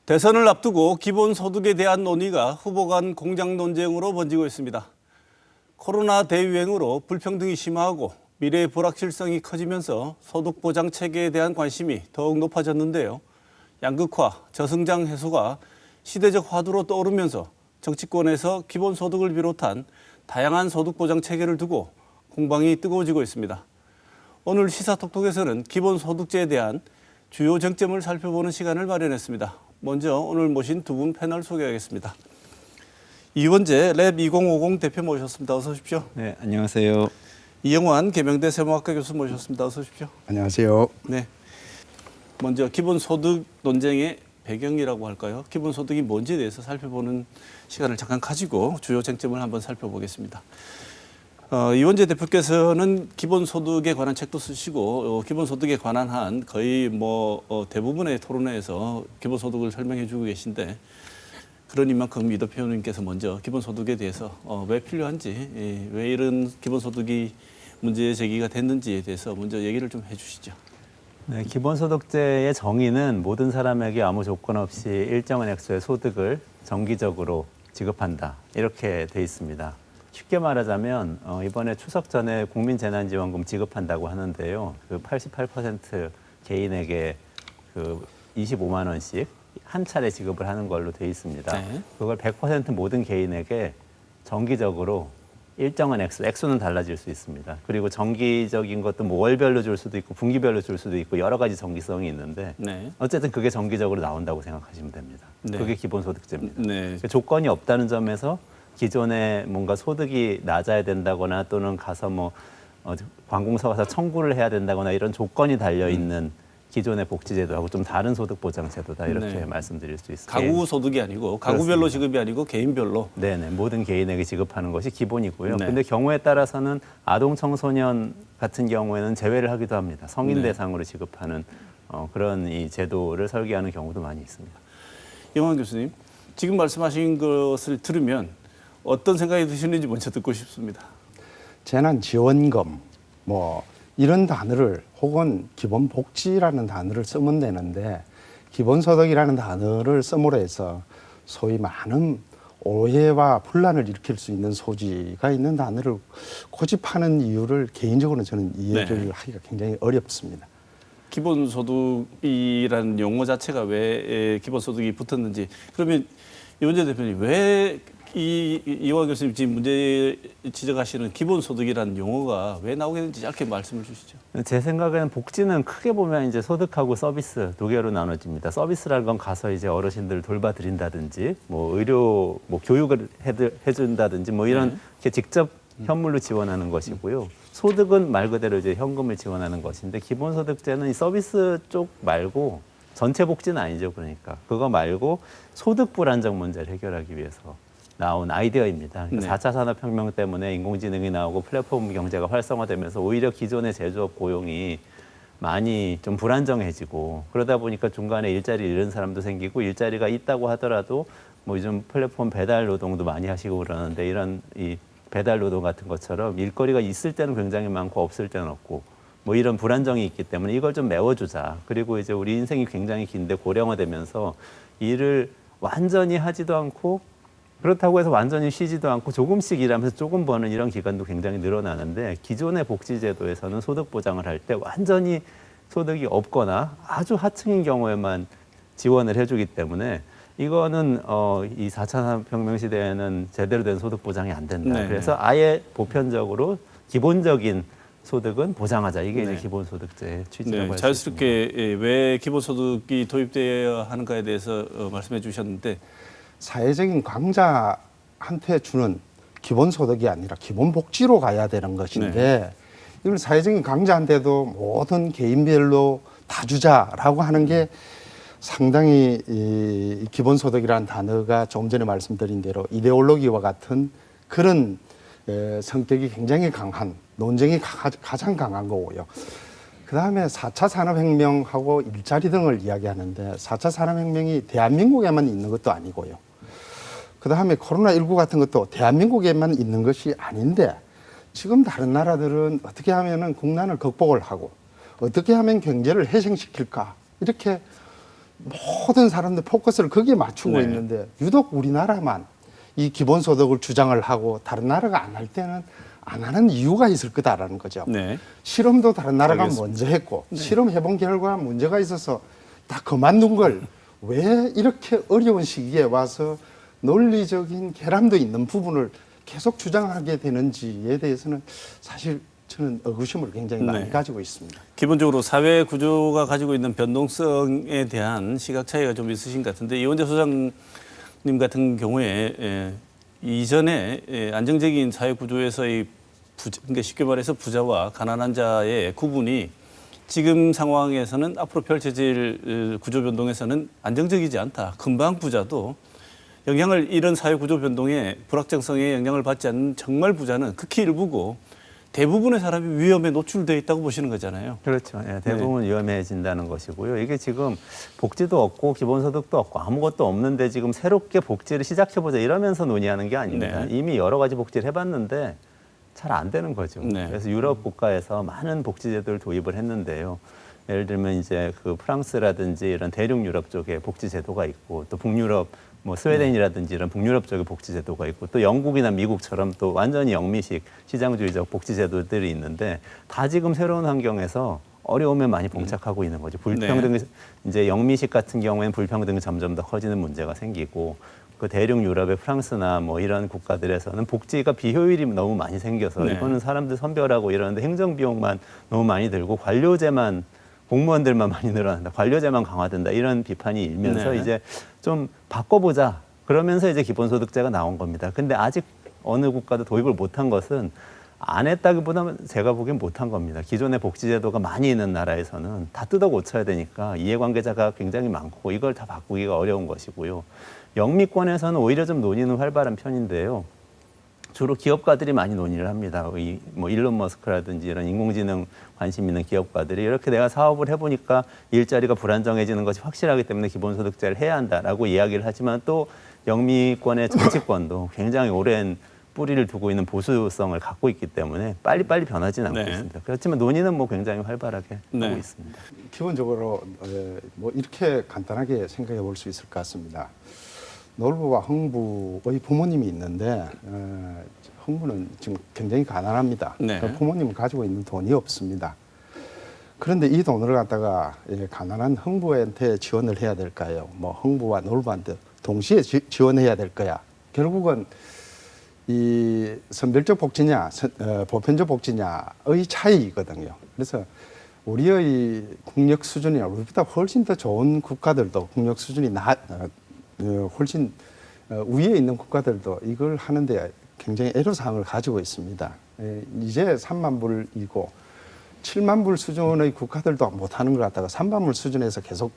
대선을 앞두고 기본소득에 대한 논의가 후보 간 공작 논쟁으로 번지고 있습니다. 코로나 대유행으로 불평등이 심화하고 미래의 불확실성이 커지면서 소득보장 체계에 대한 관심이 더욱 높아졌는데요. 양극화, 저성장 해소가 시대적 화두로 떠오르면서 정치권에서 기본소득을 비롯한 다양한 소득보장 체계를 두고 공방이 뜨거워지고 있습니다. 오늘 시사톡톡에서는 기본소득제에 대한 주요 쟁점을 살펴보는 시간을 마련했습니다. 먼저 오늘 모신 두 분 패널 소개하겠습니다. 이원재 랩 2050 대표 모셨습니다. 어서 오십시오. 네, 안녕하세요. 이영환 계명대 세무학과 교수 모셨습니다. 어서 오십시오. 안녕하세요. 네. 먼저 기본소득 논쟁의 배경이라고 할까요? 기본소득이 뭔지에 대해서 살펴보는 시간을 잠깐 가지고 주요 쟁점을 한번 살펴보겠습니다. 이원재 대표께서는 기본소득에 관한 책도 쓰시고 기본소득에 관한 한 거의 대부분의 토론회에서 기본소득을 설명해 주고 계신데 그러니 만큼 이 대표님께서 먼저 기본소득에 대해서 왜 필요한지 왜 이런 기본소득이 문제 제기가 됐는지에 대해서 먼저 얘기를 좀 해주시죠. 네, 기본소득제의 정의는 모든 사람에게 아무 조건 없이 일정한 액수의 소득을 정기적으로 지급한다. 이렇게 돼 있습니다. 쉽게 말하자면 이번에 추석 전에 국민재난지원금 지급한다고 하는데요. 그 88% 개인에게 그 25만 원씩 한 차례 지급을 하는 걸로 돼 있습니다. 네. 그걸 100% 모든 개인에게 정기적으로 일정한 액수는 달라질 수 있습니다. 그리고 정기적인 것도 월별로 줄 수도 있고 분기별로 줄 수도 있고 여러 가지 정기성이 있는데 네. 어쨌든 그게 정기적으로 나온다고 생각하시면 됩니다. 네. 그게 기본소득제입니다. 네. 조건이 없다는 점에서 기존에 뭔가 소득이 낮아야 된다거나 또는 가서 관공서 가서 청구를 해야 된다거나 이런 조건이 달려 있는 기존의 복지제도하고 좀 다른 소득보장제도다 이렇게 네. 말씀드릴 수 있습니다. 가구 소득이 아니고 가구별로 그렇습니다. 지급이 아니고 개인별로. 네네, 모든 개인에게 지급하는 것이 기본이고요. 네. 근데 경우에 따라서는 아동 청소년 같은 경우에는 제외를 하기도 합니다. 성인 네. 대상으로 지급하는 그런 이 제도를 설계하는 경우도 많이 있습니다. 영환 교수님, 지금 말씀하신 것을 들으면 어떤 생각이 드시는지 먼저 듣고 싶습니다. 재난지원금 이런 단어를 혹은 기본복지라는 단어를 쓰면 되는데 기본소득이라는 단어를 써므로 해서 소위 많은 오해와 분란을 일으킬 수 있는 소지가 있는 단어를 고집하는 이유를 개인적으로 저는 이해를 하기가 굉장히 어렵습니다. 기본소득이라는 용어 자체가 왜 기본소득이 붙었는지, 그러면 이원재 대표님 왜 이화 교수님 지금 문제 지적하시는 기본소득이라는 용어가 왜 나오게 되는지 짧게 말씀을 주시죠. 제 생각에는 복지는 크게 보면 이제 소득하고 서비스 두 개로 나눠집니다. 서비스라는 건 가서 이제 어르신들을 돌봐드린다든지, 의료, 교육을 해준다든지, 이런 이렇게 직접 현물로 지원하는 것이고요. 소득은 말 그대로 이제 현금을 지원하는 것인데 기본소득제는 이 서비스 쪽 말고 전체 복지는 아니죠. 그러니까 그거 말고 소득 불안정 문제를 해결하기 위해서 나온 아이디어입니다. 그러니까 네. 4차 산업혁명 때문에 인공지능이 나오고 플랫폼 경제가 활성화되면서 오히려 기존의 제조업 고용이 많이 좀 불안정해지고 그러다 보니까 중간에 일자리를 잃은 사람도 생기고 일자리가 있다고 하더라도 요즘 플랫폼 배달 노동도 많이 하시고 그러는데 이런 이 배달 노동 같은 것처럼 일거리가 있을 때는 굉장히 많고 없을 때는 없고 이런 불안정이 있기 때문에 이걸 좀 메워주자. 그리고 이제 우리 인생이 굉장히 긴데 고령화되면서 일을 완전히 하지도 않고 그렇다고 해서 완전히 쉬지도 않고 조금씩 일하면서 조금 버는 이런 기간도 굉장히 늘어나는데 기존의 복지제도에서는 소득 보장을 할 때 완전히 소득이 없거나 아주 하층인 경우에만 지원을 해주기 때문에 이거는 이 4차 산업혁명 시대에는 제대로 된 소득 보장이 안 된다. 네. 그래서 아예 보편적으로 기본적인 소득은 보장하자. 이게 네. 이제 기본소득제의 취지라고 할 수 자연스럽게 있습니다. 왜 기본소득이 도입되어야 하는가에 대해서 말씀해 주셨는데 사회적인 강자한테 주는 기본소득이 아니라 기본복지로 가야 되는 것인데 이걸 사회적인 강자한테도 모든 개인별로 다 주자라고 하는 게 상당히 이 기본소득이라는 단어가 조금 전에 말씀드린 대로 이데올로기와 같은 그런 성격이 굉장히 강한 논쟁이 가장 강한 거고요. 그다음에 4차 산업혁명하고 일자리 등을 이야기하는데 4차 산업혁명이 대한민국에만 있는 것도 아니고요. 그다음에 코로나19 같은 것도 대한민국에만 있는 것이 아닌데 지금 다른 나라들은 어떻게 하면은 국난을 극복을 하고 어떻게 하면 경제를 회생시킬까 이렇게 모든 사람들 포커스를 거기에 맞추고 네. 있는데 유독 우리나라만 이 기본소득을 주장을 하고 다른 나라가 안 할 때는 안 하는 이유가 있을 거다라는 거죠. 네. 실험도 다른 나라가 알겠습니다. 먼저 했고 실험해본 결과 문제가 있어서 다 그만둔 걸 왜 이렇게 어려운 시기에 와서 논리적인 결함도 있는 부분을 계속 주장하게 되는지에 대해서는 사실 저는 의구심을 굉장히 많이 네. 가지고 있습니다. 기본적으로 사회 구조가 가지고 있는 변동성에 대한 시각 차이가 좀 있으신 것 같은데 이원재 소장님 같은 경우에 이전에 안정적인 사회 구조에서의 그러니까 쉽게 말해서 부자와 가난한 자의 구분이 지금 상황에서는 앞으로 펼쳐질 구조 변동에서는 안정적이지 않다. 금방 부자도 영향을 이런 사회 구조 변동에 불확정성에 영향을 받지 않는 정말 부자는 극히 일부고 대부분의 사람이 위험에 노출되어 있다고 보시는 거잖아요. 그렇죠. 예, 대부분 위험해진다는 것이고요. 이게 지금 복지도 없고 기본소득도 없고 아무것도 없는데 지금 새롭게 복지를 시작해보자 이러면서 논의하는 게 아닙니다. 네. 이미 여러 가지 복지를 해봤는데 잘 안 되는 거죠. 네. 그래서 유럽 국가에서 많은 복지제도를 도입을 했는데요. 예를 들면 이제 그 프랑스라든지 이런 대륙 유럽 쪽에 복지제도가 있고 또 북유럽 뭐 스웨덴이라든지 이런 북유럽 쪽에 복지제도가 있고 또 영국이나 미국처럼 또 완전히 영미식 시장주의적 복지제도들이 있는데 다 지금 새로운 환경에서 어려움에 많이 봉착하고 있는 거죠. 불평등이 이제 영미식 같은 경우에는 불평등이 점점 더 커지는 문제가 생기고 그 대륙 유럽의 프랑스나 뭐 이런 국가들에서는 복지가 비효율이 너무 많이 생겨서 네. 이거는 사람들 선별하고 이러는데 행정 비용만 너무 많이 들고 관료제만 공무원들만 많이 늘어난다. 관료제만 강화된다. 이런 비판이 일면서 네. 이제 좀 바꿔보자. 그러면서 이제 기본소득제가 나온 겁니다. 근데 아직 어느 국가도 도입을 못한 것은 안 했다기보다는 제가 보기엔 못한 겁니다. 기존의 복지제도가 많이 있는 나라에서는 다 뜯어 고쳐야 되니까 이해관계자가 굉장히 많고 이걸 다 바꾸기가 어려운 것이고요. 영미권에서는 오히려 좀 논의는 활발한 편인데요. 주로 기업가들이 많이 논의를 합니다. 뭐 일론 머스크라든지 이런 인공지능 관심 있는 기업가들이 이렇게 내가 사업을 해보니까 일자리가 불안정해지는 것이 확실하기 때문에 기본소득제를 해야 한다라고 이야기를 하지만 또 영미권의 정치권도 굉장히 오랜 뿌리를 두고 있는 보수성을 갖고 있기 때문에 빨리빨리 변하지는 않고 네. 있습니다. 그렇지만 논의는 뭐 굉장히 활발하게 네. 하고 있습니다. 기본적으로 뭐 이렇게 간단하게 생각해 볼 수 있을 것 같습니다. 놀부와 흥부의 부모님이 있는데 흥부는 지금 굉장히 가난합니다. 네. 부모님은 가지고 있는 돈이 없습니다. 그런데 이 돈을 갖다가 가난한 흥부한테 지원을 해야 될까요? 뭐 흥부와 놀부한테 동시에 지원해야 될 거야. 결국은 이 선별적 복지냐, 보편적 복지냐의 차이거든요. 그래서 우리의 국력 수준이 우리보다 훨씬 더 좋은 국가들도 국력 수준이 훨씬 위에 있는 국가들도 이걸 하는데 굉장히 애로사항을 가지고 있습니다. 이제 3만 불이고 7만 불 수준의 국가들도 못하는 걸 갖다가 3만 불 수준에서 계속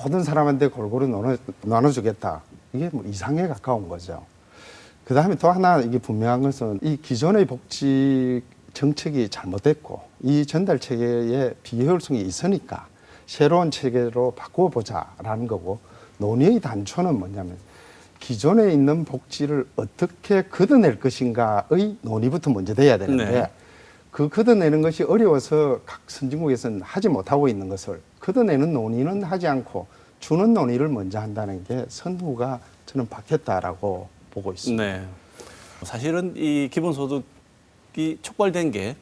모든 사람한테 골고루 나눠주겠다. 이게 뭐 이상에 가까운 거죠. 그 다음에 또 하나 이게 분명한 것은 이 기존의 복지 정책이 잘못됐고 이 전달 체계에 비효율성이 있으니까 새로운 체계로 바꿔보자라는 거고 논의의 단초는 뭐냐면 기존에 있는 복지를 어떻게 걷어낼 것인가의 논의부터 먼저 돼야 되는데 네. 그 걷어내는 것이 어려워서 각 선진국에서는 하지 못하고 있는 것을 걷어내는 논의는 하지 않고 주는 논의를 먼저 한다는 게 선후가 저는 바뀌었다라고 보고 있습니다. 네. 사실은 이 기본소득이 촉발된 게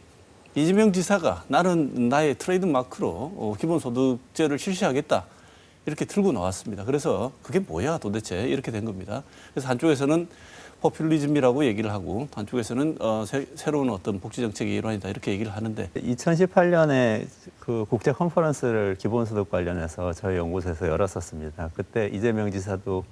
이재명 지사가 나는 나의 트레이드 마크로 기본소득제를 실시하겠다. 이렇게 들고 나왔습니다. 그래서 그게 뭐야 도대체 이렇게 된 겁니다. 그래서 한쪽에서는 포퓰리즘이라고 얘기를 하고 한쪽에서는 새로운 어떤 복지정책의 일환이다 이렇게 얘기를 하는데 2018년에 그 국제 컨퍼런스를 기본소득 관련해서 저희 연구소에서 열었었습니다. 그때 이재명 지사도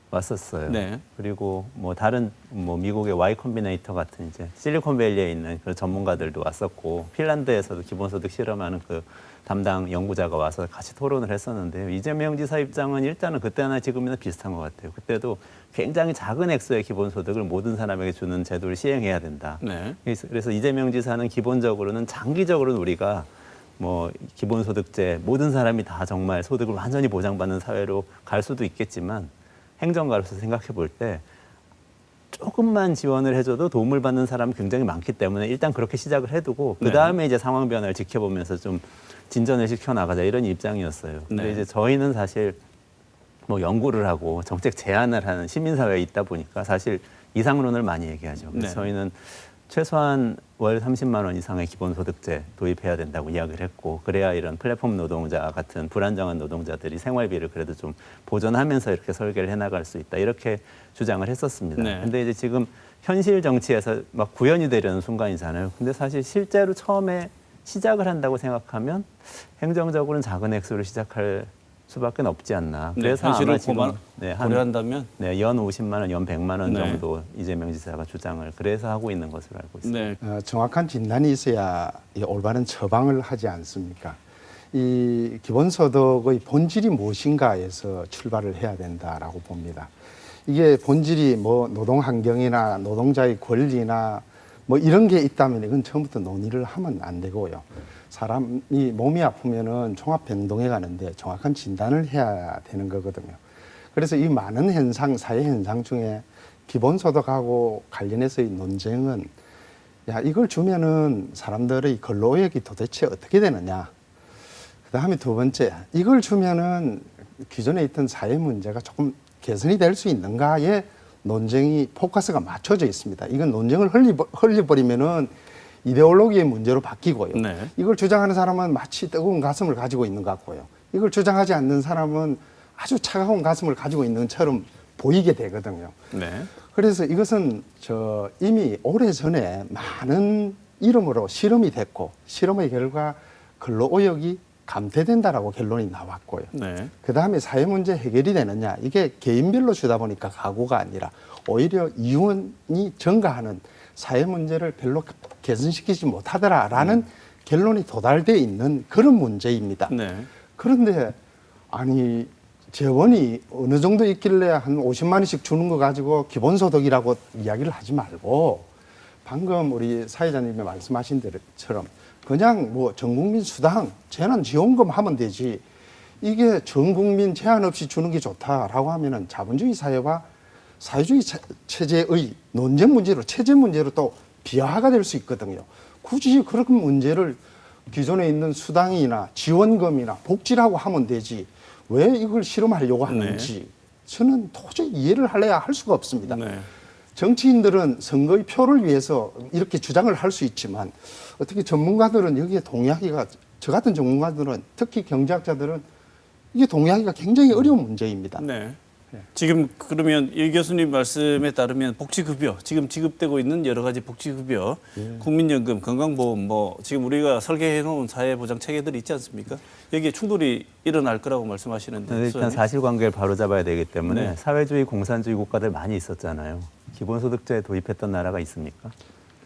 왔었어요. 네. 그리고 뭐 다른 뭐 미국의 Y 컴비네이터 같은 이제 실리콘밸리에 있는 그런 전문가들도 왔었고 핀란드에서도 기본소득 실험하는 그 담당 연구자가 와서 같이 토론을 했었는데요. 이재명 지사 입장은 일단은 그때나 지금이나 비슷한 것 같아요. 그때도 굉장히 작은 액수의 기본소득을 모든 사람에게 주는 제도를 시행해야 된다. 네. 그래서 이재명 지사는 기본적으로는 장기적으로는 우리가 뭐 기본소득제 모든 사람이 다 정말 소득을 완전히 보장받는 사회로 갈 수도 있겠지만 행정가로서 생각해 볼 때 조금만 지원을 해줘도 도움을 받는 사람이 굉장히 많기 때문에 일단 그렇게 시작을 해두고 그 다음에 이제 상황 변화를 지켜보면서 좀 진전을 시켜나가자 이런 입장이었어요. 근데 네. 이제 저희는 사실 뭐 연구를 하고 정책 제안을 하는 시민사회에 있다 보니까 사실 이상론을 많이 얘기하죠. 그래서 네. 저희는 최소한 월 30만 원 이상의 기본소득제 도입해야 된다고 이야기를 했고 그래야 이런 플랫폼 노동자 같은 불안정한 노동자들이 생활비를 그래도 좀 보전하면서 이렇게 설계를 해나갈 수 있다 이렇게 주장을 했었습니다. 네. 근데 이제 지금 현실 정치에서 막 구현이 되려는 순간이잖아요. 근데 사실 실제로 처음에 시작을 한다고 생각하면 행정적으로는 작은 액수로 시작할 수밖에 없지 않나. 네, 그래서 현실을 아마 지금 고려한다면 연 50만 원, 연 100만 원 네. 정도 이재명 지사가 주장을 그래서 하고 있는 것으로 알고 있습니다. 네. 정확한 진단이 있어야 이 올바른 처방을 하지 않습니까? 이 기본소득의 본질이 무엇인가에서 출발을 해야 된다라고 봅니다. 이게 본질이 뭐 노동 환경이나 노동자의 권리나 뭐 이런 게 있다면 이건 처음부터 논의를 하면 안 되고요. 사람이 몸이 아프면은 종합병동에 가는데 정확한 진단을 해야 되는 거거든요. 그래서 이 많은 현상, 사회 현상 중에 기본소득하고 관련해서의 논쟁은 야, 이걸 주면은 사람들의 근로의욕이 도대체 어떻게 되느냐. 그 다음에 두 번째, 이걸 주면은 기존에 있던 사회 문제가 조금 개선이 될 수 있는가에 논쟁이 포커스가 맞춰져 있습니다. 이건 논쟁을 흘려버리면은 이데올로기의 문제로 바뀌고요. 네. 이걸 주장하는 사람은 마치 뜨거운 가슴을 가지고 있는 것 같고요. 이걸 주장하지 않는 사람은 아주 차가운 가슴을 가지고 있는 것처럼 보이게 되거든요. 네. 그래서 이것은 이미 오래전에 많은 이름으로 실험이 됐고 실험의 결과 근로의욕이 감퇴된다라고 결론이 나왔고요. 네. 그다음에 사회 문제 해결이 되느냐 이게 개인별로 주다 보니까 가구가 아니라 오히려 이혼이 증가하는 사회 문제를 별로 개선시키지 못하더라라는 결론이 도달돼 있는 그런 문제입니다. 네. 그런데 아니 재원이 어느 정도 있길래 한 50만 원씩 주는 거 가지고 기본소득이라고 이야기를 하지 말고 방금 우리 사회자님이 말씀하신 대로처럼 그냥 뭐 전국민 수당, 재난지원금 하면 되지 이게 전국민 제한 없이 주는 게 좋다라고 하면은 자본주의 사회와 사회주의 체제의 논쟁 문제로 체제 문제로 또 비화가 될 수 있거든요. 굳이 그런 문제를 기존에 있는 수당이나 지원금이나 복지라고 하면 되지 왜 이걸 실험하려고 하는지 저는 도저히 이해를 할래야 할 수가 없습니다. 네. 정치인들은 선거의 표를 위해서 이렇게 주장을 할 수 있지만 어떻게 전문가들은 여기에 동의하기가 저 같은 전문가들은 특히 경제학자들은 이게 동의하기가 굉장히 어려운 문제입니다. 네. 지금 그러면 이 교수님 말씀에 따르면 복지급여, 지금 지급되고 있는 여러 가지 복지급여, 국민연금, 건강보험, 뭐 지금 우리가 설계해 놓은 사회보장 체계들이 있지 않습니까? 여기에 충돌이 일어날 거라고 말씀하시는데. 일단 수사님. 사실관계를 바로잡아야 되기 때문에 네. 사회주의 공산주의 국가들 많이 있었잖아요. 기본소득제 도입했던 나라가 있습니까?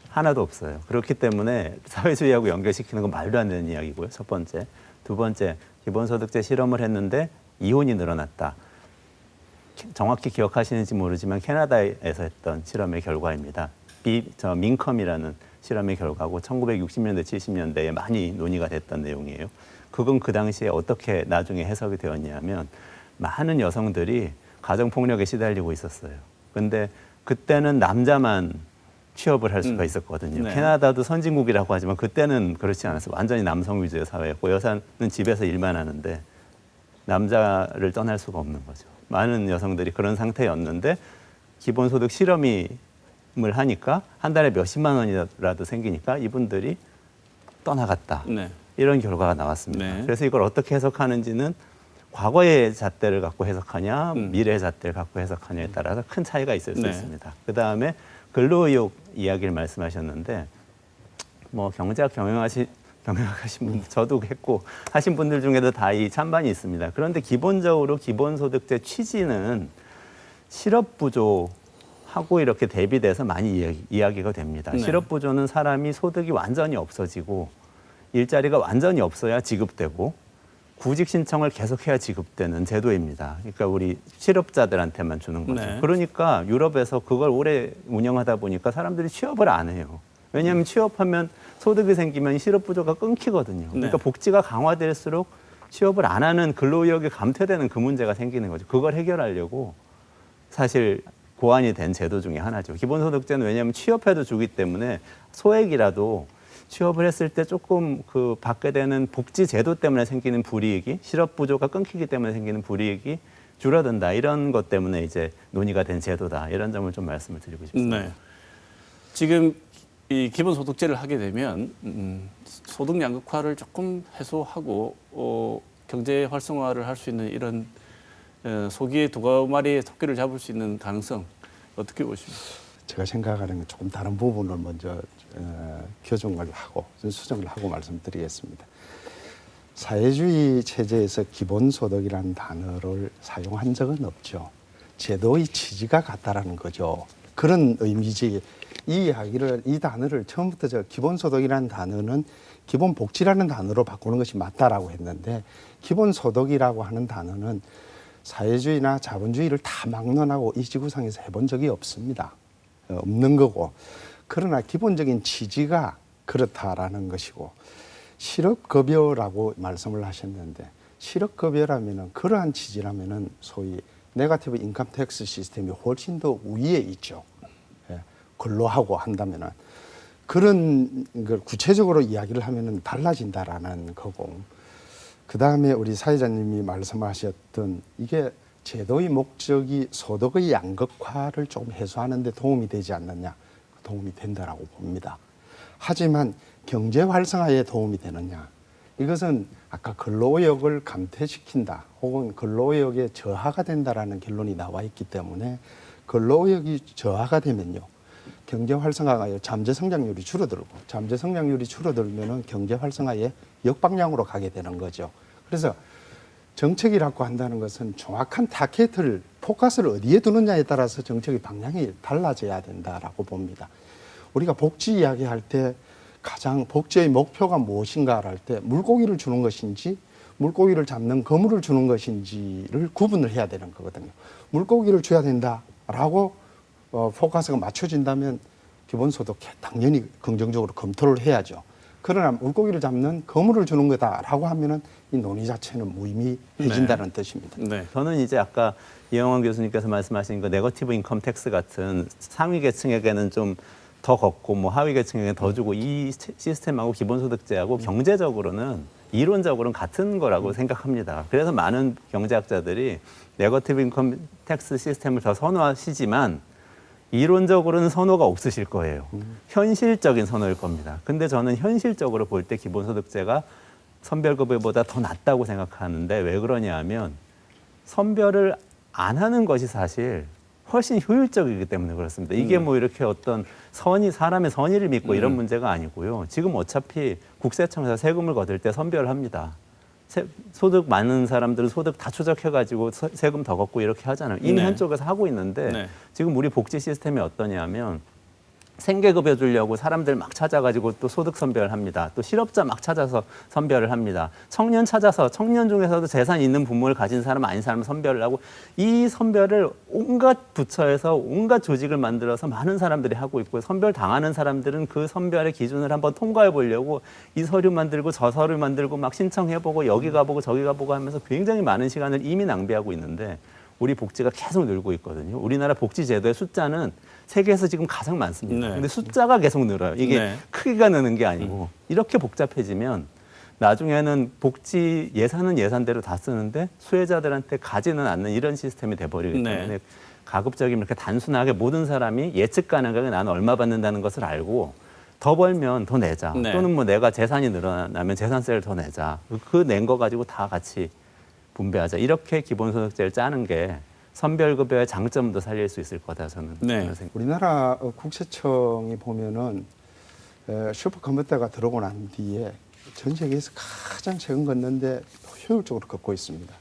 하나도 없어요. 그렇기 때문에 사회주의하고 연결시키는 건 말도 안 되는 이야기고요. 첫 번째. 두 번째, 기본소득제 실험을 했는데 이혼이 늘어났다. 정확히 기억하시는지 모르지만 캐나다에서 했던 실험의 결과입니다. 민컴이라는 실험의 결과고 1960년대, 70년대에 많이 논의가 됐던 내용이에요. 그건 그 당시에 어떻게 나중에 해석이 되었냐면 많은 여성들이 가정폭력에 시달리고 있었어요. 근데 그때는 남자만 취업을 할 수가 있었거든요. 네. 캐나다도 선진국이라고 하지만 그때는 그렇지 않았어요. 완전히 남성 위주의 사회였고 여자는 집에서 일만 하는데 남자를 떠날 수가 없는 거죠. 많은 여성들이 그런 상태였는데 기본소득 실험을 하니까 한 달에 몇십만 원이라도 생기니까 이분들이 떠나갔다. 네. 이런 결과가 나왔습니다. 네. 그래서 이걸 어떻게 해석하는지는 과거의 잣대를 갖고 해석하냐 미래의 잣대를 갖고 해석하냐에 따라서 큰 차이가 있을 수 네. 있습니다. 그다음에 근로의욕 이야기를 말씀하셨는데 뭐 경제학 경영하신 분 저도 했고 하신 분들 중에도 다 이 찬반이 있습니다. 그런데 기본적으로 기본소득제 취지는 실업부조하고 이렇게 대비돼서 많이 이야기가 됩니다. 네. 실업부조는 사람이 소득이 완전히 없어지고 일자리가 완전히 없어야 지급되고 구직 신청을 계속해야 지급되는 제도입니다. 그러니까 우리 실업자들한테만 주는 거죠. 네. 그러니까 유럽에서 그걸 오래 운영하다 보니까 사람들이 취업을 안 해요. 왜냐하면 취업하면 소득이 생기면 실업부조가 끊기거든요. 그러니까 네. 복지가 강화될수록 취업을 안 하는 근로의욕이 감퇴되는 그 문제가 생기는 거죠. 그걸 해결하려고 사실 고안이 된 제도 중에 하나죠. 기본소득제는 왜냐하면 취업해도 주기 때문에 소액이라도 취업을 했을 때 조금 그 받게 되는 복지 제도 때문에 생기는 불이익이 실업 부조가 끊기기 때문에 생기는 불이익이 줄어든다. 이런 것 때문에 이제 논의가 된 제도다. 이런 점을 좀 말씀을 드리고 싶습니다. 네. 지금 이 기본소득제를 하게 되면 소득 양극화를 조금 해소하고 경제 활성화를 할 수 있는 이런 소기의 두 마리의 토끼를 잡을 수 있는 가능성 어떻게 보십니까? 제가 생각하는 조금 다른 부분을 먼저 교정을 하고 수정을 하고 말씀드리겠습니다. 사회주의 체제에서 기본소득이라는 단어를 사용한 적은 없죠. 제도의 취지가 같다라는 거죠. 그런 의미지. 이 단어를 처음부터 저 기본소득이라는 단어는 기본복지라는 단어로 바꾸는 것이 맞다라고 했는데 기본소득이라고 하는 단어는 사회주의나 자본주의를 다 막론하고 이 지구상에서 해본 적이 없습니다. 없는 거고. 그러나 기본적인 취지가 그렇다라는 것이고 실업급여라고 말씀을 하셨는데 실업급여라면은 그러한 취지라면은 소위 네거티브 인컴 텍스 시스템이 훨씬 더 우위에 있죠. 근로하고 한다면은 그런 걸 구체적으로 이야기를 하면은 달라진다라는 거고 그 다음에 우리 사회자님이 말씀하셨던 이게 제도의 목적이 소득의 양극화를 좀 해소하는 데 도움이 되지 않느냐 도움이 된다라고 봅니다. 하지만 경제 활성화에 도움이 되느냐 이것은 아까 근로의욕을 감퇴시킨다 혹은 근로의욕의 저하가 된다라는 결론이 나와 있기 때문에 근로의욕이 저하가 되면요 경제 활성화가 잠재 성장률이 줄어들고 잠재 성장률이 줄어들면은 경제 활성화에 역방향으로 가게 되는 거죠. 그래서 정책이라고 한다는 것은 정확한 타겟을 포커스를 어디에 두느냐에 따라서 정책의 방향이 달라져야 된다라고 봅니다. 우리가 복지 이야기할 때 가장 복지의 목표가 무엇인가를 할 때 물고기를 주는 것인지 물고기를 잡는 거물을 주는 것인지를 구분을 해야 되는 거거든요. 물고기를 줘야 된다라고 포커스가 맞춰진다면 기본소득 당연히 긍정적으로 검토를 해야죠. 그러나 물고기를 잡는 거물을 주는 거다라고 하면은 이 논의 자체는 무의미해진다는 뜻입니다. 네. 저는 이제 아까 이영환 교수님께서 말씀하신 그 네거티브 인컴 텍스 같은 상위 계층에게는 좀 더 걷고 뭐 하위 계층에게는 더 주고 이 시스템하고 기본소득제하고 경제적으로는 이론적으로는 같은 거라고 생각합니다. 그래서 많은 경제학자들이 네거티브 인컴 텍스 시스템을 더 선호하시지만 이론적으로는 선호가 없으실 거예요. 현실적인 선호일 겁니다. 근데 저는 현실적으로 볼 때 기본소득제가 선별급여보다 더 낫다고 생각하는데 왜 그러냐 하면 선별을 안 하는 것이 사실 훨씬 효율적이기 때문에 그렇습니다. 이게 뭐 이렇게 어떤 사람의 선의를 믿고 이런 문제가 아니고요. 지금 어차피 국세청에서 세금을 거둘 때 선별을 합니다. 소득 많은 사람들은 소득 다 추적해가지고 세금 더 걷고 이렇게 하잖아요. 이미 네. 한쪽에서 하고 있는데 네. 지금 우리 복지 시스템이 어떠냐면 생계급여 주려고 사람들 막 찾아가지고 또 소득 선별합니다. 또 실업자 막 찾아서 선별을 합니다. 청년 찾아서 청년 중에서도 재산 있는 부모를 가진 사람 아닌 사람 선별을 하고 이 선별을 온갖 부처에서 온갖 조직을 만들어서 많은 사람들이 하고 있고 선별 당하는 사람들은 그 선별의 기준을 한번 통과해 보려고 이 서류 만들고 저 서류 만들고 막 신청해보고 여기 가보고 저기 가보고 하면서 굉장히 많은 시간을 이미 낭비하고 있는데 우리 복지가 계속 늘고 있거든요. 우리나라 복지 제도의 숫자는 세계에서 지금 가장 많습니다. 네. 근데 숫자가 계속 늘어요. 이게 네. 크기가 느는 게 아니고 이렇게 복잡해지면 나중에는 복지 예산은 예산대로 다 쓰는데 수혜자들한테 가지는 않는 이런 시스템이 돼버리기 때문에 네. 가급적이면 이렇게 단순하게 모든 사람이 예측 가능하게 나는 얼마 받는다는 것을 알고 더 벌면 더 내자. 네. 또는 뭐 내가 재산이 늘어나면 재산세를 더 내자. 그 낸 거 가지고 다 같이 분배하자. 이렇게 기본소득제를 짜는 게 선별급여의 장점도 살릴 수 있을 거다 저는 네. 그런 생각. 우리나라 국세청이 보면은 슈퍼컴퓨터가 들어오고 난 뒤에 전 세계에서 가장 최근 걷는데 효율적으로 걷고 있습니다.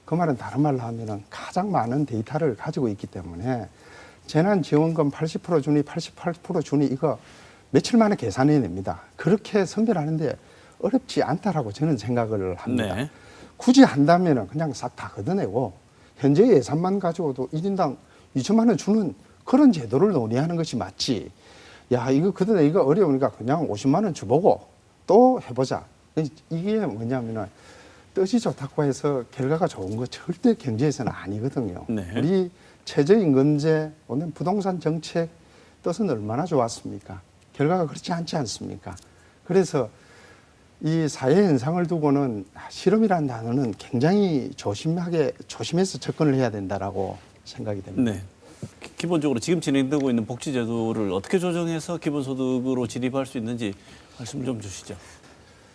그 말은 다른 말로 하면은 가장 많은 데이터를 가지고 있기 때문에 재난지원금 80% 주니 88% 주니 이거 며칠 만에 계산해냅니다. 그렇게 선별하는데 어렵지 않다라고 저는 생각을 합니다. 네. 굳이 한다면은 그냥 싹 다 걷어내고 현재 예산만 가지고도 1인당 2천만 원 주는 그런 제도를 논의하는 것이 맞지. 야, 이거 걷어내 이거 어려우니까 그냥 50만 원 주보고 또 해보자. 이게 뭐냐면은 뜻이 좋다고 해서 결과가 좋은 거 절대 경제에서는 아니거든요. 네. 우리 최저임금제, 오늘 부동산 정책 뜻은 얼마나 좋았습니까? 결과가 그렇지 않지 않습니까? 그래서 이 사회 현상을 두고는 실험이라는 단어는 굉장히 조심해서 접근을 해야 된다라고 생각이 됩니다. 네. 기본적으로 지금 진행되고 있는 복지제도를 어떻게 조정해서 기본소득으로 진입할 수 있는지 말씀 좀 주시죠.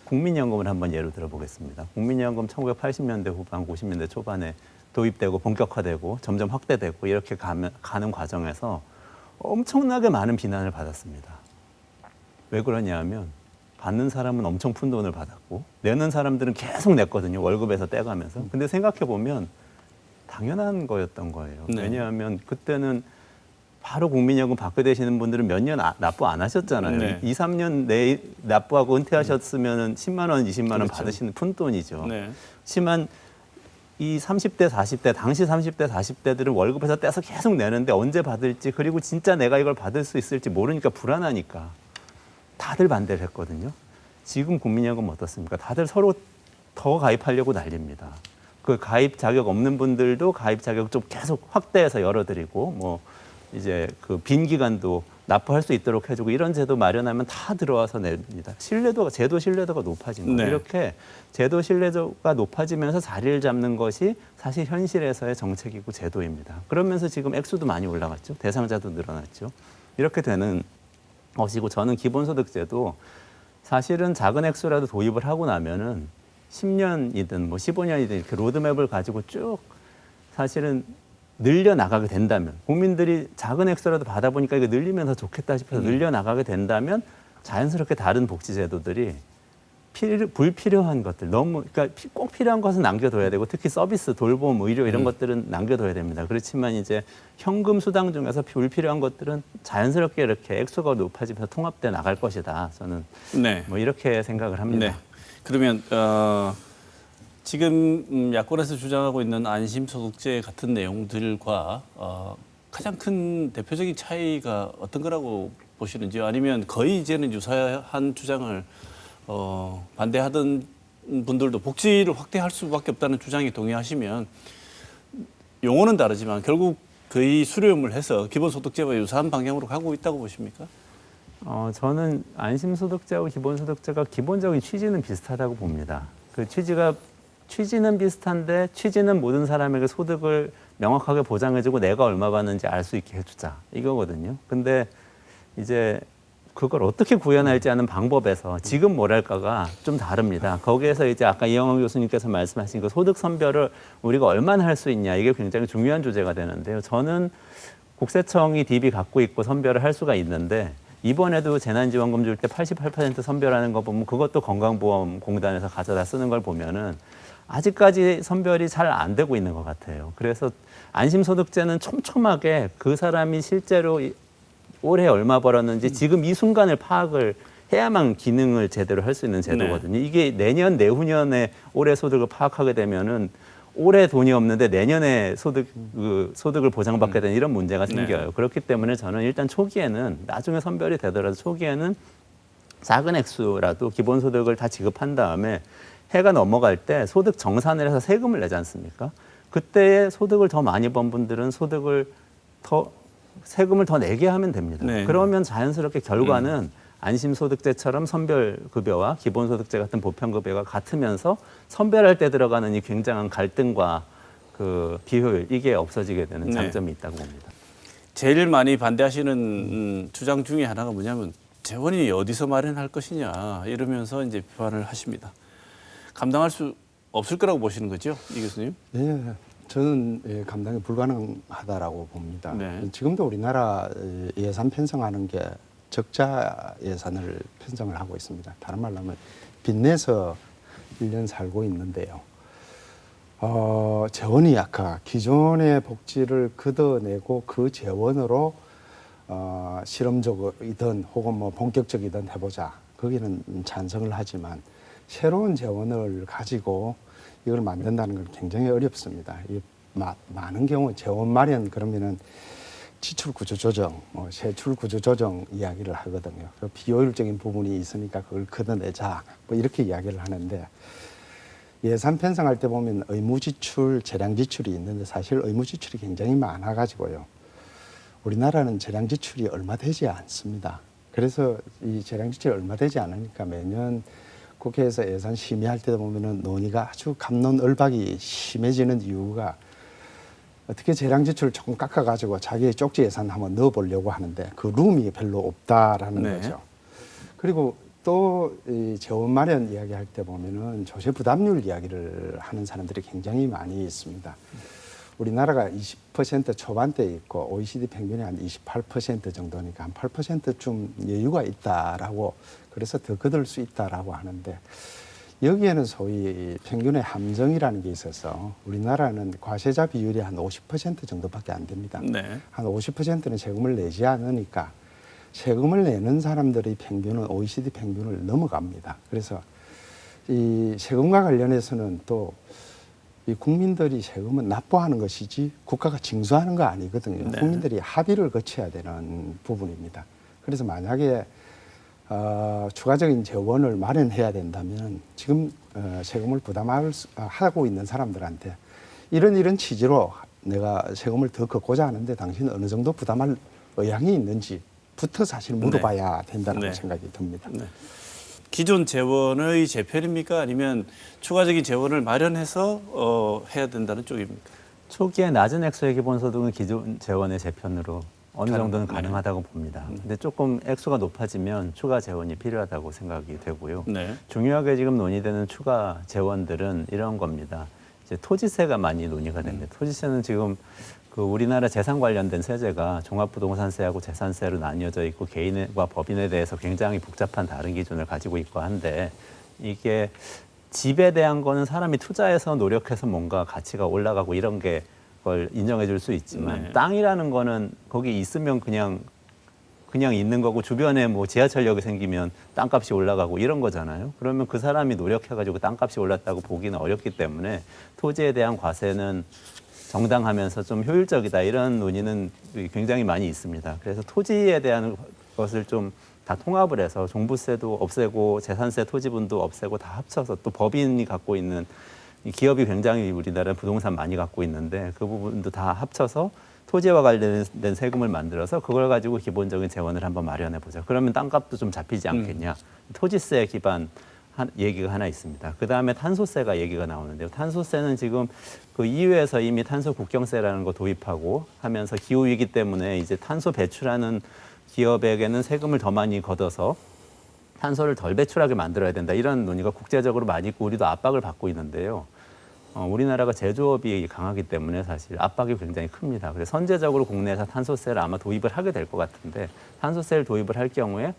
국민연금을 한번 예로 들어보겠습니다. 국민연금 1980년대 후반, 90년대 초반에 도입되고 본격화되고 점점 확대되고 이렇게 가는 과정에서 엄청나게 많은 비난을 받았습니다. 왜 그러냐면 받는 사람은 엄청 푼 돈을 받았고 내는 사람들은 계속 냈거든요. 월급에서 떼가면서. 근데 생각해 보면 당연한 거였던 거예요. 네. 왜냐하면 그때는 바로 국민연금 받게 되시는 분들은 몇 년 납부 안 하셨잖아요. 네. 2, 3년 내에 납부하고 은퇴하셨으면 10만 원, 20만 원 그렇죠. 받으시는 푼돈이죠. 네. 하지만 이 30대, 40대, 당시 30대, 40대들은 월급에서 떼서 계속 내는데 언제 받을지 그리고 진짜 내가 이걸 받을 수 있을지 모르니까 불안하니까 다들 반대를 했거든요. 지금 국민연금 어떻습니까? 다들 서로 더 가입하려고 난립니다. 그 가입 자격 없는 분들도 가입 자격 좀 계속 확대해서 열어드리고 뭐 이제 그 빈 기간도 납부할 수 있도록 해주고 이런 제도 마련하면 다 들어와서 냅니다. 제도 신뢰도가 높아진 거예요. 네. 이렇게 제도 신뢰도가 높아지면서 자리를 잡는 것이 사실 현실에서의 정책이고 제도입니다. 그러면서 지금 액수도 많이 올라갔죠. 대상자도 늘어났죠. 이렇게 되는 것이고 저는 기본소득제도 사실은 작은 액수라도 도입을 하고 나면은 10년이든 뭐 15년이든 이렇게 로드맵을 가지고 쭉 사실은 늘려나가게 된다면 국민들이 작은 액수라도 받아보니까 이거 늘리면 더 좋겠다 싶어서 늘려나가게 된다면 자연스럽게 다른 복지제도들이 불필요한 것들 그러니까 꼭 필요한 것은 남겨둬야 되고 특히 서비스, 돌봄, 의료 이런 것들은 남겨둬야 됩니다. 그렇지만 이제 현금 수당 중에서 불필요한 것들은 자연스럽게 이렇게 액수가 높아지면서 통합돼 나갈 것이다. 저는 네. 뭐 이렇게 생각을 합니다. 네. 그러면 지금 야권에서 주장하고 있는 안심소득제 같은 내용들과 가장 큰 대표적인 차이가 어떤 거라고 보시는지요? 아니면 거의 이제는 유사한 주장을 반대하던 분들도 복지를 확대할 수밖에 없다는 주장에 동의하시면 용어는 다르지만 결국 거의 수렴을 해서 기본소득제와 유사한 방향으로 가고 있다고 보십니까? 저는 안심소득제하고 기본소득제가 기본적인 취지는 비슷하다고 봅니다. 그 취지는 비슷한데 취지는 모든 사람에게 소득을 명확하게 보장해주고 내가 얼마 받는지 알 수 있게 해주자 이거거든요. 근데 이제 그걸 어떻게 구현할지 하는 방법에서 지금 뭐랄까가 좀 다릅니다. 거기에서 이제 아까 이영학 교수님께서 말씀하신 그 소득 선별을 우리가 얼마나 할 수 있냐 이게 굉장히 중요한 주제가 되는데요. 저는 국세청이 DB 갖고 있고 선별을 할 수가 있는데 이번에도 재난지원금 줄 때 88% 선별하는 거 보면 그것도 건강보험공단에서 가져다 쓰는 걸 보면은 아직까지 선별이 잘 안 되고 있는 것 같아요. 그래서 안심소득제는 촘촘하게 그 사람이 실제로 올해 얼마 벌었는지 지금 이 순간을 파악을 해야만 기능을 제대로 할 수 있는 제도거든요. 이게 내년, 내후년에 올해 소득을 파악하게 되면은 올해 돈이 없는데 내년에 소득을 보장받게 되는 이런 문제가 생겨요. 그렇기 때문에 저는 일단 초기에는 나중에 선별이 되더라도 초기에는 작은 액수라도 기본소득을 다 지급한 다음에 해가 넘어갈 때 소득 정산을 해서 세금을 내지 않습니까? 그때에 소득을 더 많이 번 분들은 세금을 더 내게 하면 됩니다. 네. 그러면 자연스럽게 결과는 안심소득제처럼 선별급여와 기본소득제 같은 보편급여가 같으면서 선별할 때 들어가는 이 굉장한 갈등과 그 비효율 이게 없어지게 되는 장점이 있다고 봅니다. 제일 많이 반대하시는 주장 중에 하나가 뭐냐면 재원이 어디서 마련할 것이냐 이러면서 이제 비판을 하십니다. 감당할 수 없을 거라고 보시는 거죠, 이 교수님? 네, 저는 감당이 불가능하다라고 봅니다. 네. 지금도 우리나라 예산 편성하는 게 적자 예산을 편성을 하고 있습니다. 다른 말로 하면 빚내서 1년 살고 있는데요. 재원이 약하 기존의 복지를 걷어내고 그 재원으로 실험적이든 혹은 뭐 본격적이든 해보자. 거기는 찬성을 하지만 새로운 재원을 가지고 이걸 만든다는 건 굉장히 어렵습니다. 많은 경우 재원 마련 그러면은 지출 구조 조정, 세출 구조 조정 이야기를 하거든요. 비효율적인 부분이 있으니까 그걸 걷어내자, 뭐 이렇게 이야기를 하는데 예산 편성할 때 보면 의무 지출, 재량 지출이 있는데 사실 의무 지출이 굉장히 많아가지고요. 우리나라는 재량 지출이 얼마 되지 않습니다. 그래서 이 재량 지출이 얼마 되지 않으니까 매년 국회에서 예산 심의할 때 보면은 논의가 아주 갑론을박이 심해지는 이유가 어떻게 재량 지출을 조금 깎아가지고 자기의 쪽지 예산 한번 넣어보려고 하는데 그 룸이 별로 없다라는 네. 거죠. 그리고 또 이 재원 마련 이야기할 때 보면은 조세 부담률 이야기를 하는 사람들이 굉장히 많이 있습니다. 우리나라가 20% 초반대에 있고 OECD 평균이 한 28% 정도니까 한 8%좀 여유가 있다라고 그래서 더 거둘 수 있다라고 하는데 여기에는 소위 평균의 함정이라는 게 있어서 우리나라는 과세자 비율이 한 50% 정도밖에 안 됩니다. 네. 한 50%는 세금을 내지 않으니까 세금을 내는 사람들의 평균은 OECD 평균을 넘어갑니다. 그래서 이 세금과 관련해서는 또 이 국민들이 세금은 납부하는 것이지 국가가 징수하는 거 아니거든요. 네. 국민들이 합의를 거쳐야 되는 부분입니다. 그래서 만약에 추가적인 재원을 마련해야 된다면 지금 세금을 부담하고 있는 사람들한테 이런 취지로 내가 세금을 더 걷고자 하는데 당신은 어느 정도 부담할 의향이 있는지부터 사실 물어봐야 된다는 네. 생각이 듭니다. 네. 기존 재원의 재편입니까? 아니면 추가적인 재원을 마련해서 해야 된다는 쪽입니까? 초기에 낮은 액수의 기본소득은 기존 재원의 재편으로 어느 정도는 네. 가능하다고 봅니다. 근데 조금 액수가 높아지면 추가 재원이 필요하다고 생각이 되고요. 네. 중요하게 지금 논의되는 추가 재원들은 이런 겁니다. 이제 토지세가 많이 논의가 됩니다. 토지세는 지금 그 우리나라 재산 관련된 세제가 종합부동산세하고 재산세로 나뉘어져 있고 개인과 법인에 대해서 굉장히 복잡한 다른 기준을 가지고 있고 한데 이게 집에 대한 거는 사람이 투자해서 노력해서 뭔가 가치가 올라가고 이런 게 그걸 인정해 줄 수 있지만 네. 땅이라는 거는 거기 있으면 그냥 있는 거고 주변에 뭐 지하철역이 생기면 땅값이 올라가고 이런 거잖아요. 그러면 그 사람이 노력해가지고 땅값이 올랐다고 보기는 어렵기 때문에 토지에 대한 과세는 정당하면서 좀 효율적이다 이런 논의는 굉장히 많이 있습니다. 그래서 토지에 대한 것을 좀 다 통합을 해서 종부세도 없애고 재산세 토지분도 없애고 다 합쳐서 또 법인이 갖고 있는 기업이 굉장히 우리나라 부동산 많이 갖고 있는데 그 부분도 다 합쳐서 토지와 관련된 세금을 만들어서 그걸 가지고 기본적인 재원을 한번 마련해 보자. 그러면 땅값도 좀 잡히지 않겠냐. 토지세 기반 얘기가 하나 있습니다. 그 다음에 탄소세가 얘기가 나오는데요. 탄소세는 지금 그 EU에서 이미 탄소 국경세라는 거 도입하고 하면서 기후 위기 때문에 이제 탄소 배출하는 기업에게는 세금을 더 많이 걷어서 탄소를 덜 배출하게 만들어야 된다. 이런 논의가 국제적으로 많이 있고 우리도 압박을 받고 있는데요. 우리나라가 제조업이 강하기 때문에 사실 압박이 굉장히 큽니다. 그래서 선제적으로 국내에서 탄소세를 아마 도입을 하게 될 것 같은데 탄소세를 도입을 할 경우에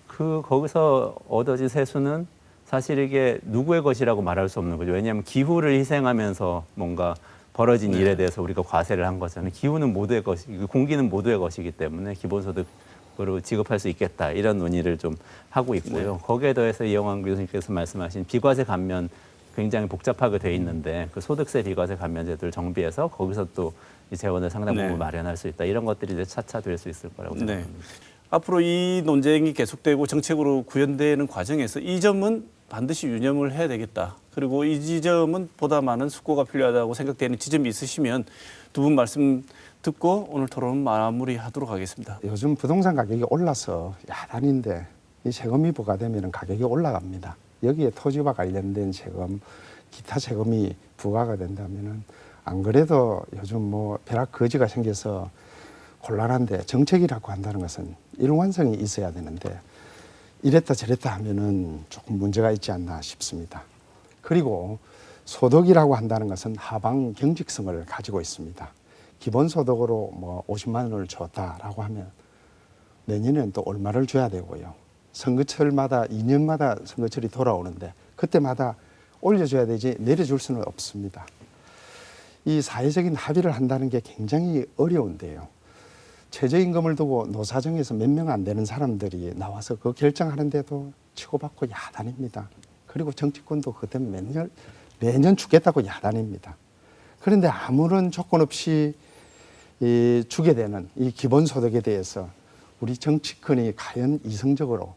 거기서 얻어진 세수는 사실 이게 누구의 것이라고 말할 수 없는 거죠. 왜냐하면 기후를 희생하면서 뭔가 벌어진 일에 대해서 우리가 과세를 한 거잖아요. 기후는 모두의 것이고 공기는 모두의 것이기 때문에 기본소득으로 지급할 수 있겠다. 이런 논의를 좀 하고 있고요. 거기에 더해서 이영환 교수님께서 말씀하신 비과세 감면 굉장히 복잡하게 돼 있는데 그 소득세 비과세 감면제도를 정비해서 거기서 또 이 재원을 상당 부분 마련할 수 있다. 이런 것들이 이제 차차 될 수 있을 거라고 생각합니다. 앞으로 이 논쟁이 계속되고 정책으로 구현되는 과정에서 이 점은 반드시 유념을 해야 되겠다. 그리고 이 지점은 보다 많은 숙고가 필요하다고 생각되는 지점이 있으시면 두 분 말씀 듣고 오늘 토론 마무리하도록 하겠습니다. 요즘 부동산 가격이 올라서 야단인데 이 세금이 부과되면 가격이 올라갑니다. 여기에 토지와 관련된 세금, 기타 세금이 부과가 된다면은 안 그래도 요즘 뭐 벼락거지가 생겨서 곤란한데 정책이라고 한다는 것은 일관성이 있어야 되는데 이랬다 저랬다 하면은 조금 문제가 있지 않나 싶습니다. 그리고 소득이라고 한다는 것은 하방 경직성을 가지고 있습니다. 기본소득으로 뭐 50만 원을 줬다라고 하면 내년에는 또 얼마를 줘야 되고요. 선거철마다 2년마다 선거철이 돌아오는데 그때마다 올려줘야 되지 내려줄 수는 없습니다. 이 사회적인 합의를 한다는 게 굉장히 어려운데요. 최저임금을 두고 노사정에서 몇 명 안 되는 사람들이 나와서 그 결정하는데도 치고받고 야단입니다. 그리고 정치권도 그때 매년 주겠다고 야단입니다. 그런데 아무런 조건 없이 주게 되는 이 기본소득에 대해서 우리 정치권이 과연 이성적으로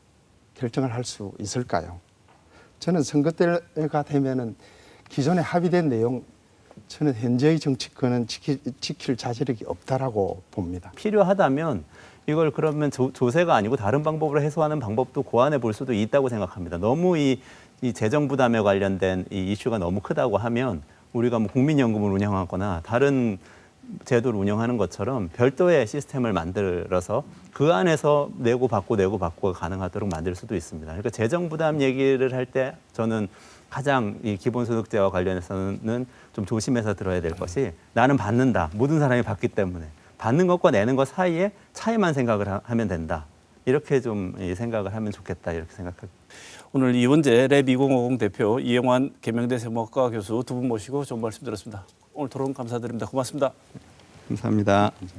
결정을 할 수 있을까요? 저는 선거 때가 되면은 기존에 합의된 내용 저는 현재의 정치권은 지킬 자질이 없다라고 봅니다. 필요하다면 이걸 그러면 조세가 아니고 다른 방법으로 해소하는 방법도 고안해 볼 수도 있다고 생각합니다. 너무 이 재정 부담에 관련된 이 이슈가 너무 크다고 하면 우리가 뭐 국민연금을 운영하거나 다른 제도를 운영하는 것처럼 별도의 시스템을 만들어서 그 안에서 내고 받고가 가능하도록 만들 수도 있습니다. 그러니까 재정 부담 얘기를 할 때 저는 가장 이 기본소득제와 관련해서는 좀 조심해서 들어야 될 것이 나는 받는다. 모든 사람이 받기 때문에 받는 것과 내는 것 사이에 차이만 생각을 하면 된다. 이렇게 좀 생각을 하면 좋겠다 이렇게 생각합니다. 오늘 이원재 랩2050 대표, 이영환 계명대 세무학과 교수 두 분 모시고 좋은 말씀 들었습니다. 오늘 토론 감사드립니다. 고맙습니다. 감사합니다.